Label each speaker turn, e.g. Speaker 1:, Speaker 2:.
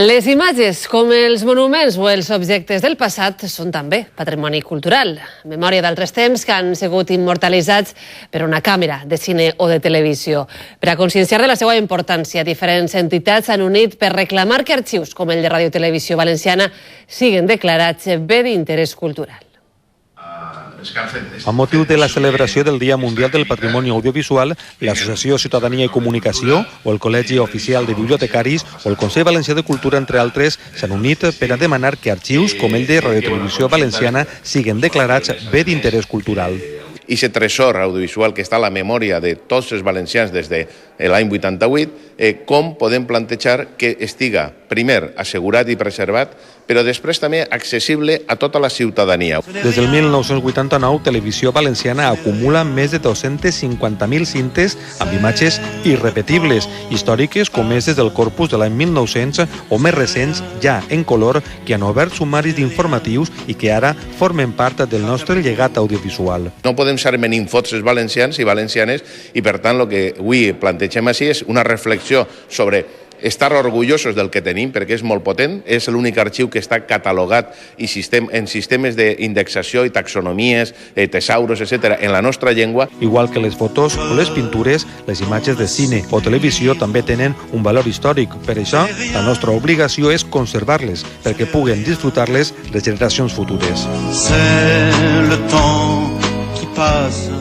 Speaker 1: Les imatges, com els monuments o els objectes del passat, són també patrimoni cultural. Memòria d'altres temps que han sigut immortalitzats per una càmera de cine o de televisió. Per a conscienciar de la seva importància, diferents entitats s'han unit per reclamar que arxius com el de Ràdio Televisió Valenciana siguen declarats bé d'interès cultural.
Speaker 2: Amb motiu de la celebració del Dia Mundial del Patrimoni Audiovisual, l'Associació Ciutadania i Comunicació o el Col·legi Oficial de Bibliotecaris o el Consell Valencià de Cultura, entre altres, s'han unit per a demanar que arxius com el de Radio Televisió Valenciana siguen declarats bé d'interès cultural.
Speaker 3: I aquest tresor audiovisual que està a la memòria de tots els valencians des de l'any 88, com podem plantejar que estiga, primer, assegurat i preservat, però després també accessible a tota la ciutadania.
Speaker 2: Des del 1989, Televisió Valenciana acumula més de 250.000 cintes amb imatges irrepetibles, històriques com és des del corpus de l'any 1900 o més recents, ja en color, que han obert sumaris informatius i que ara formen part del nostre llegat audiovisual.
Speaker 3: No podem ser meninfots els valencians i valencianes i, per tant, el que avui plantegem així és una reflexió sobre estar orgullosos del que tenim, perquè és molt potent, és l'únic arxiu que està catalogat en sistemes d'indexació i taxonomies, tesauros, etc., en la nostra llengua.
Speaker 2: Igual que les fotos o les pintures, les imatges de cine o televisió també tenen un valor històric. Per això, la nostra obligació és conservar-les, perquè puguen disfrutar-les les generacions futures.
Speaker 4: C'est le temps qui passe.